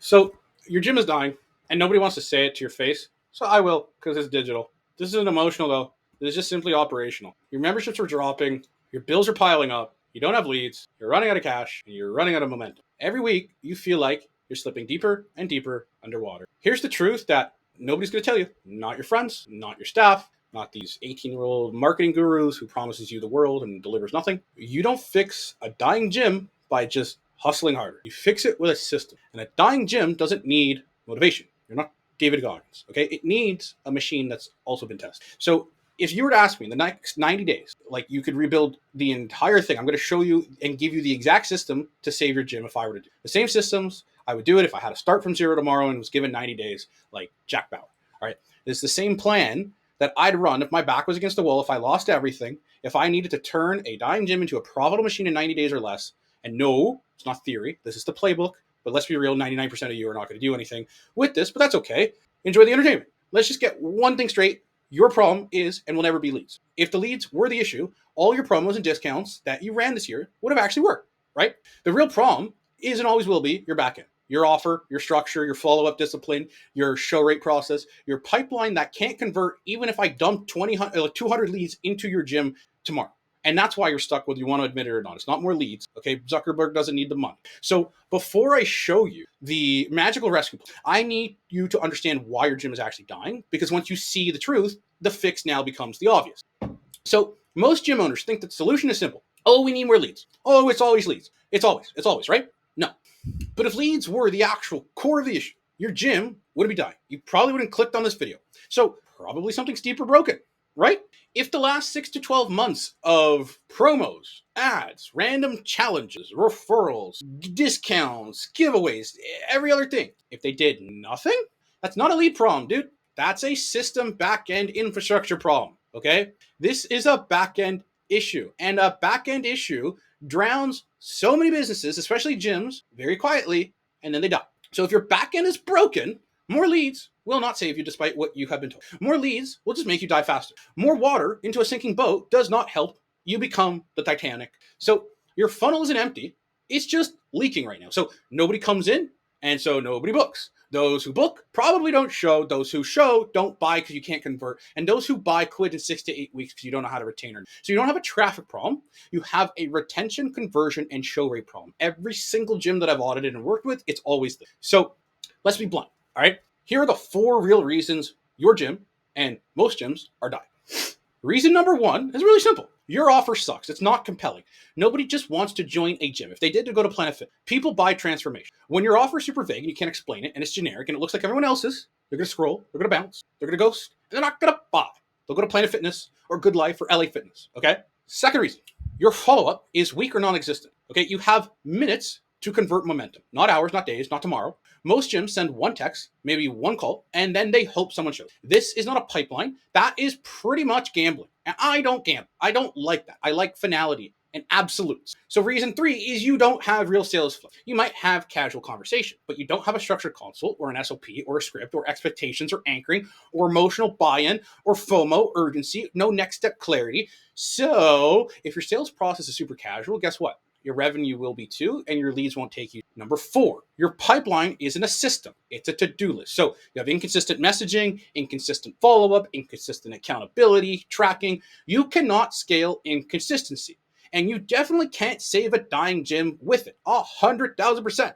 So your gym is dying, and nobody wants to say it to your face. So I will, because it's digital. This isn't emotional though. This is just simply operational. Your memberships are dropping. Your bills are piling up. You don't have leads. You're running out of cash, and you're running out of momentum. Every week, you feel like you're slipping deeper and deeper underwater. Here's the truth that nobody's going to tell you. Not your friends, not your staff, not these 18-year-old marketing gurus who promises you the world and delivers nothing. You don't fix a dying gym by just hustling harder. You fix it with a system. And a dying gym doesn't need motivation. You're not David Goggins, okay? It needs a machine that's also been tested. So if you were to ask me in the next 90 days, like you could rebuild the entire thing, I'm going to show you and give you the exact system to save your gym if I were to do the same systems. I would do it if I had to start from zero tomorrow and was given 90 days like Jack Bauer. All right. It's the same plan that I'd run if my back was against the wall, if I lost everything, if I needed to turn a dying gym into a profitable machine in 90 days or less. And no, it's not theory. This is the playbook. But let's be real, 99% of you are not going to do anything with this, but that's okay. Enjoy the entertainment. Let's just get one thing straight. Your problem is and will never be leads. If the leads were the issue, all your promos and discounts that you ran this year would have actually worked, right? The real problem is and always will be your backend, your offer, your structure, your follow-up discipline, your show rate process, your pipeline that can't convert even if I dump 200 leads into your gym tomorrow. And that's why you're stuck whether you want to admit it or not. It's not more leads. Okay. Zuckerberg doesn't need the money. So before I show you the magical rescue, I need you to understand why your gym is actually dying. Because once you see the truth, the fix now becomes the obvious. So most gym owners think that the solution is simple. Oh, we need more leads. Oh, it's always leads. It's always, right? No. But if leads were the actual core of the issue, your gym would be dying. You probably wouldn't have clicked on this video. So probably something's deep or broken, right? If the last 6 to 12 months of promos, ads, random challenges, referrals, discounts, giveaways, every other thing, if they did nothing, that's not a lead problem, dude. That's a system backend infrastructure problem, okay? This is a backend issue, and a backend issue drowns so many businesses, especially gyms, very quietly, and then they die. So if your backend is broken, more leads will not save you despite what you have been told. More leads will just make you die faster. More water into a sinking boat does not help you become the Titanic. So your funnel isn't empty. It's just leaking right now. So nobody comes in, and so nobody books. Those who book probably don't show. Those who show don't buy because you can't convert. And those who buy quit in 6 to 8 weeks because you don't know how to retain them. So you don't have a traffic problem. You have a retention, conversion, and show rate problem. Every single gym that I've audited and worked with, it's always this. So let's be blunt. All right. Here are the 4 real reasons your gym and most gyms are dying. Reason number 1 is really simple. Your offer sucks. It's not compelling. Nobody just wants to join a gym. If they did to go to Planet Fit, people buy transformation. When your offer is super vague and you can't explain it and it's generic and it looks like everyone else's, they're going to scroll, they're going to bounce, they're going to ghost, and they're not going to buy. They'll go to Planet Fitness or Good Life or LA Fitness. Okay. Second reason, your follow-up is weak or non-existent. Okay. You have minutes to convert momentum, not hours, not days, not tomorrow. Most gyms send one text, maybe one call, and then they hope someone shows. This is not a pipeline. That is pretty much gambling. And I don't gamble. I don't like that. I like finality and absolutes. So reason 3 is you don't have real sales flow. You might have casual conversation, but you don't have a structured consult or an SOP or a script or expectations or anchoring or emotional buy-in or FOMO, urgency, no next step clarity. So if your sales process is super casual, guess what? Your revenue will be too, and your leads won't take you. Number 4, your pipeline isn't a system. It's a to-do list. So you have inconsistent messaging, inconsistent follow-up, inconsistent accountability, tracking. You cannot scale inconsistency. And you definitely can't save a dying gym with it. 100,000%.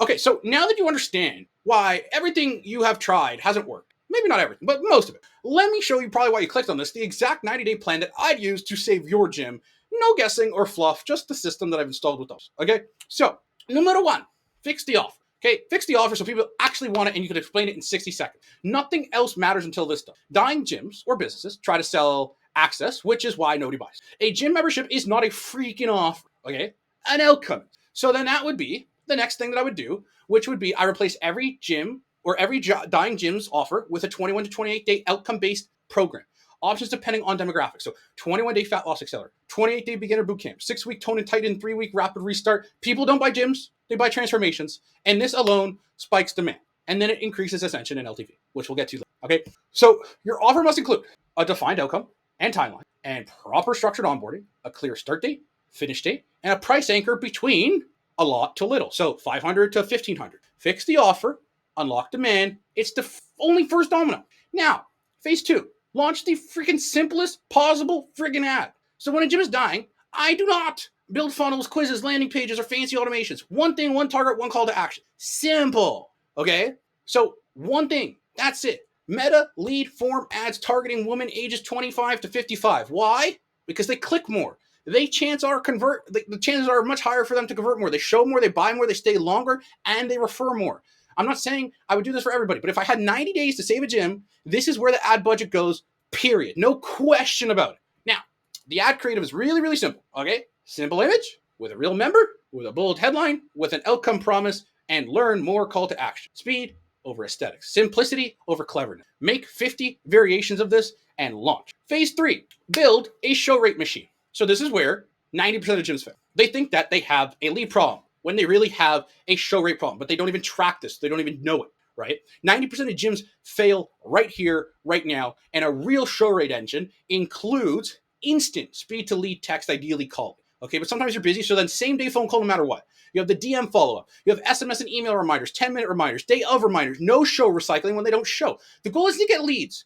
Okay, so now that you understand why everything you have tried hasn't worked, maybe not everything, but most of it, let me show you probably why you clicked on this, the exact 90-day plan that I'd use to save your gym. No guessing or fluff, just the system that I've installed with those. Okay, so number 1, fix the offer. Okay, fix the offer so people actually want it and you can explain it in 60 seconds. Nothing else matters until this stuff. Dying gyms or businesses try to sell access, which is why nobody buys. A gym membership is not a freaking offer, okay? An outcome. So then that would be the next thing that I would do, which would be I replace every gym or every dying gym's offer with a 21 to 28 day outcome-based program. Options depending on demographics. So 21-day fat loss accelerator, 28-day beginner bootcamp, 6-week tone and tighten, 3-week rapid restart. People don't buy gyms, they buy transformations. And this alone spikes demand. And then it increases ascension and LTV, which we'll get to later. Okay. So your offer must include a defined outcome and timeline and proper structured onboarding, a clear start date, finish date, and a price anchor between a lot to little. So 500 to 1500. Fix the offer, unlock demand. It's the only first domino. Now, phase 2, launch the freaking simplest possible friggin' ad. So when a gym is dying, I do not build funnels, quizzes, landing pages, or fancy automations. One thing, one target, one call to action. Simple. Okay? So one thing. That's it. Meta lead form ads targeting women ages 25 to 55. Why? Because they click more. The chances are much higher for them to convert more. They show more, they buy more, they stay longer, and they refer more. I'm not saying I would do this for everybody, but if I had 90 days to save a gym, this is where the ad budget goes, period. No question about it. Now, the ad creative is really, really simple, okay? Simple image with a real member, with a bold headline, with an outcome promise, and learn more call to action. Speed over aesthetics. Simplicity over cleverness. Make 50 variations of this and launch. Phase 3, build a show rate machine. So this is where 90% of gyms fail. They think that they have a lead problem when they really have a show rate problem, but they don't even track this. They don't even know it, right? 90% of gyms fail right here, right now. And a real show rate engine includes instant speed to lead text, ideally call. Okay, but sometimes you're busy, so then same day phone call no matter what. You have the DM follow-up. You have SMS and email reminders, 10-minute reminders, day of reminders, no show recycling when they don't show. The goal is to get leads,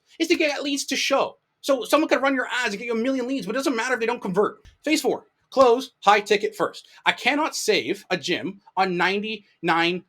to show. So someone could run your ads and get you a million leads, but it doesn't matter if they don't convert. Phase 4, close high ticket first. I cannot save a gym on $99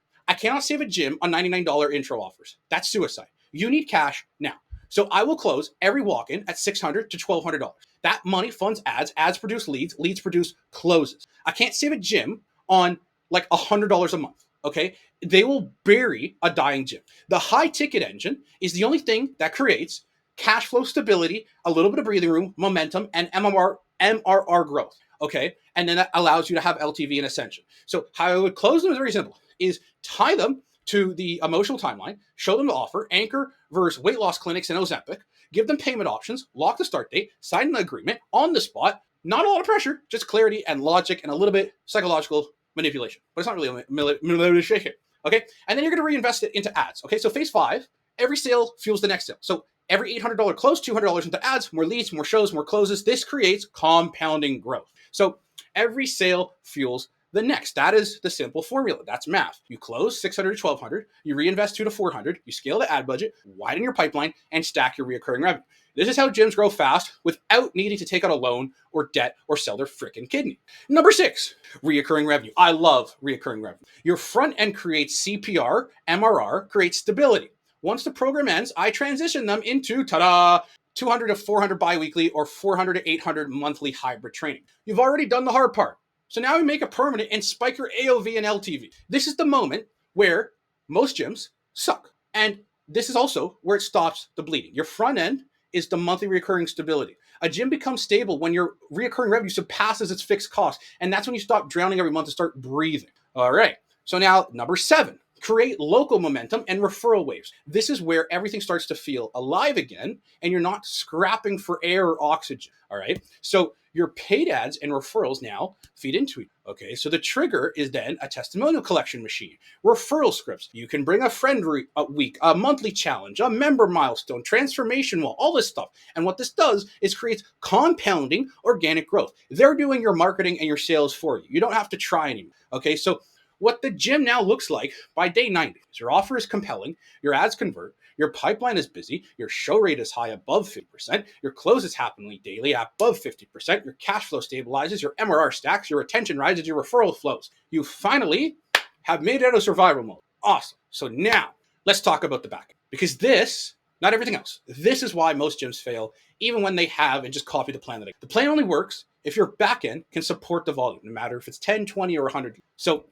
intro offers. That's suicide. You need cash now. So I will close every walk-in at $600 to $1,200. That money funds ads. Ads produce leads. Leads produce closes. I can't save a gym on like $100 a month. Okay, they will bury a dying gym. The high ticket engine is the only thing that creates cash flow stability, a little bit of breathing room, momentum, and MRR growth. Okay, and then that allows you to have LTV and ascension. So how I would close them is very simple: is tie them to the emotional timeline, show them the offer, anchor versus weight loss clinics and Ozempic, give them payment options, lock the start date, sign an agreement on the spot. Not a lot of pressure, just clarity and logic and a little bit psychological manipulation. But it's not really manipulation. Okay, and then you're going to reinvest it into ads. Okay, so phase 5, every sale fuels the next sale. So every $800 close, $200 into ads, more leads, more shows, more closes. This creates compounding growth. So every sale fuels the next. That is the simple formula. That's math. You close 600 to 1200, you reinvest 200 to 400, you scale the ad budget, widen your pipeline, and stack your recurring revenue. This is how gyms grow fast without needing to take out a loan or debt or sell their freaking kidney. Number 6, recurring revenue. I love recurring revenue. Your front end creates CPR, MRR, creates stability. Once the program ends, I transition them into, ta-da, 200 to 400 biweekly or 400 to 800 monthly hybrid training. You've already done the hard part. So now we make it permanent and spike your AOV and LTV. This is the moment where most gyms suck. And this is also where it stops the bleeding. Your front end is the monthly recurring stability. A gym becomes stable when your recurring revenue surpasses its fixed cost. And that's when you stop drowning every month and start breathing. All right. So now number 7. Create local momentum and referral waves. This is where everything starts to feel alive again, and you're not scrapping for air or oxygen. All right. So your paid ads and referrals now feed into it. Okay. So the trigger is then a testimonial collection machine, referral scripts. You can bring a friend a week, a monthly challenge, a member milestone, transformation wall, all this stuff. And what this does is creates compounding organic growth. They're doing your marketing and your sales for you. You don't have to try anymore. Okay. So what the gym now looks like by day 90 is your offer is compelling, your ads convert, your pipeline is busy, your show rate is high above 50%, your closes happen daily above 50%, your cash flow stabilizes, your MRR stacks, your retention rises, your referral flows. You finally have made it out of survival mode. Awesome. So now let's talk about the back end, because this, not everything else, this is why most gyms fail, even when they have and just copy the plan. The plan only works if your back end can support the volume, no matter if it's 10, 20, or 100. So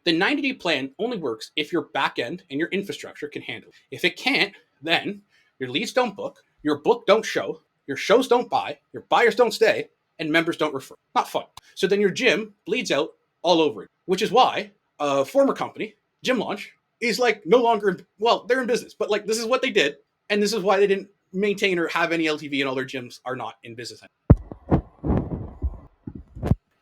the 90-day plan only works if your backend and your infrastructure can handle it. If it can't, then your leads don't book, your book don't show, your shows don't buy, your buyers don't stay, and members don't refer. Not fun. So then your gym bleeds out all over it, which is why a former company, Gym Launch, is like no longer, they're in business, but like this is what they did, and this is why they didn't maintain or have any LTV, and all their gyms are not in business anymore.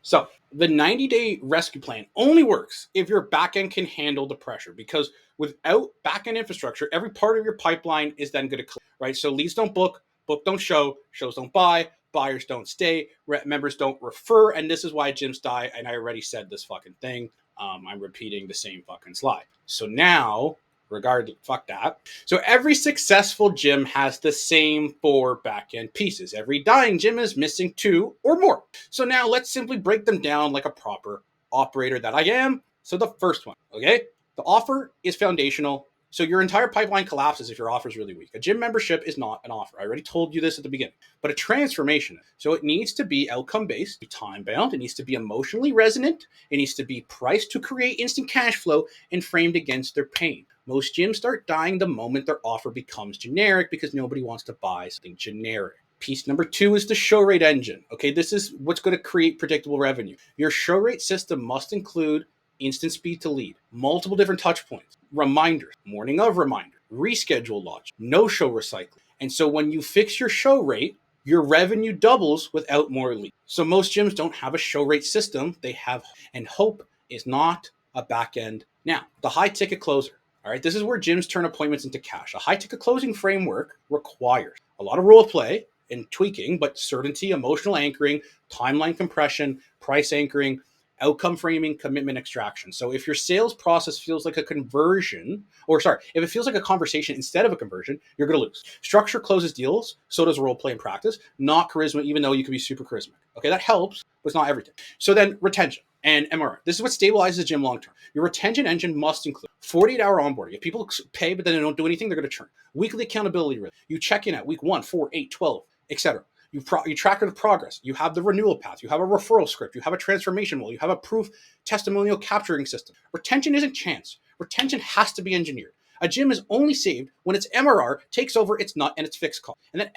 So the 90-day rescue plan only works if your backend can handle the pressure, because without backend infrastructure, every part of your pipeline is then going to click, right? So leads don't book, book don't show, shows don't buy, buyers don't stay, members don't refer, and this is why gyms die, and I already said this fucking thing. I'm repeating the same fucking slide. So now, regardless, fuck that. So every successful gym has the same 4 back-end pieces. Every dying gym is missing 2 or more. So now let's simply break them down like a proper operator that I am. So the first one, okay? The offer is foundational. So your entire pipeline collapses if your offer is really weak. A gym membership is not an offer. I already told you this at the beginning. But a transformation. So it needs to be outcome-based, time-bound. It needs to be emotionally resonant. It needs to be priced to create instant cash flow and framed against their pain. Most gyms start dying the moment their offer becomes generic because nobody wants to buy something generic. Piece number 2 is the show rate engine. Okay, this is what's going to create predictable revenue. Your show rate system must include instant speed to lead, multiple different touch points, reminders, morning of reminder, reschedule logic, no-show recycling. And so when you fix your show rate, your revenue doubles without more leads. So most gyms don't have a show rate system. They have, and hope is not a back end. Now, the high ticket closer. All right, this is where gyms turn appointments into cash. A high ticket closing framework requires a lot of role play and tweaking, but certainty, emotional anchoring, timeline compression, price anchoring, outcome framing, commitment extraction. So if your sales process feels like a conversion, if it feels like a conversation instead of a conversion, you're going to lose. Structure closes deals, so does role play and practice, not charisma, even though you can be super charismatic. Okay, that helps, but it's not everything. So then retention and MRR. This is what stabilizes the gym long term. Your retention engine must include 48-hour onboarding. If people pay but then they don't do anything, they're going to churn. Weekly accountability rhythm. You check in at week 1, 4, 8, 12, etc. You track the progress. You have the renewal path. You have a referral script. You have a transformation wall. You have a proof testimonial capturing system. Retention isn't chance. Retention has to be engineered. A gym is only saved when its MRR takes over its nut and its fixed cost. And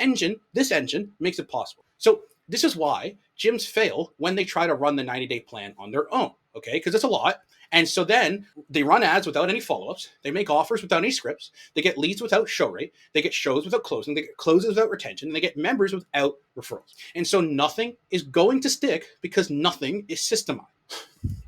this engine makes it possible. So this is why gyms fail when they try to run the 90-day plan on their own, okay? Because it's a lot. And so then they run ads without any follow-ups. They make offers without any scripts. They get leads without show rate. They get shows without closing. They get closes without retention. And they get members without referrals. And so nothing is going to stick because nothing is systemized.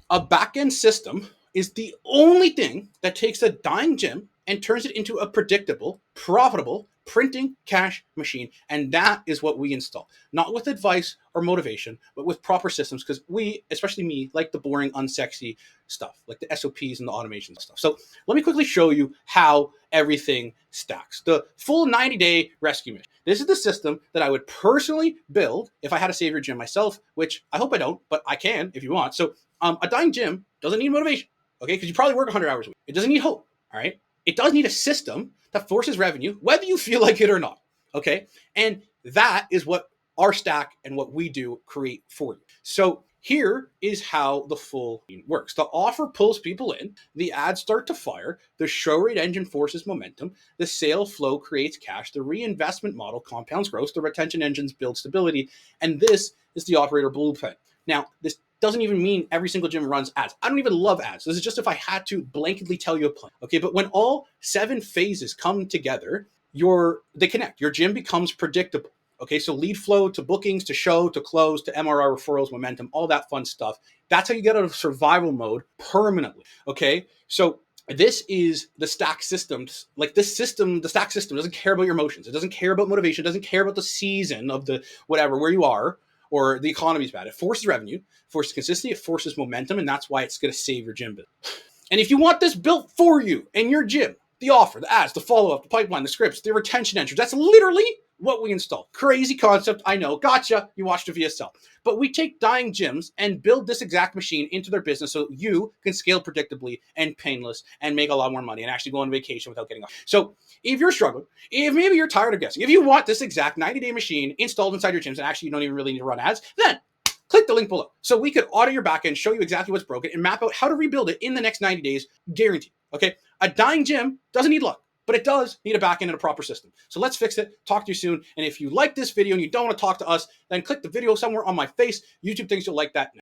A back-end system is the only thing that takes a dying gym and turns it into a predictable, profitable, printing cash machine. And that is what we install. Not with advice or motivation, but with proper systems, because we, especially me, like the boring, unsexy stuff, like the SOPs and the automation stuff. So let me quickly show you how everything stacks. The full 90-day rescue mission. This is the system that I would personally build if I had to save your gym myself, which I hope I don't, but I can if you want. So a dying gym doesn't need motivation, okay? Because you probably work 100 hours a week. It doesn't need hope, all right? It does need a system that forces revenue, whether you feel like it or not, okay? And that is what our stack and what we do create for you. So here is how the full works. The offer pulls people in, the ads start to fire, the show rate engine forces momentum, the sale flow creates cash, the reinvestment model compounds growth, the retention engines build stability, and this is the operator blueprint. Now, this doesn't even mean every single gym runs ads. I don't even love ads. This is just if I had to blanketly tell you a plan. Okay, but when all 7 phases come together, they connect. Your gym becomes predictable. Okay, so lead flow to bookings, to show, to close, to MRR, referrals, momentum, all that fun stuff. That's how you get out of survival mode permanently. Okay, so this is the stack systems. Like this system, the stack system doesn't care about your emotions. It doesn't care about motivation. It doesn't care about the season of the whatever, where you are, or the economy's bad. It forces revenue, forces consistency, it forces momentum, and that's why it's going to save your gym business. And if you want this built for you and your gym, the offer, the ads, the follow-up, the pipeline, the scripts, the retention engines, that's literally what we install. Crazy concept, I know. Gotcha, you watched a VSL. But we take dying gyms and build this exact machine into their business so you can scale predictably and painless and make a lot more money and actually go on vacation without getting off. So if you're struggling, if maybe you're tired of guessing, if you want this exact 90-day machine installed inside your gyms and actually you don't even really need to run ads, then click the link below so we could audit your backend, show you exactly what's broken, and map out how to rebuild it in the next 90 days, guaranteed. Okay? A dying gym doesn't need luck, but it does need a backend and a proper system. So let's fix it. Talk to you soon. And if you like this video and you don't want to talk to us, then click the video somewhere on my face. YouTube thinks you'll like that.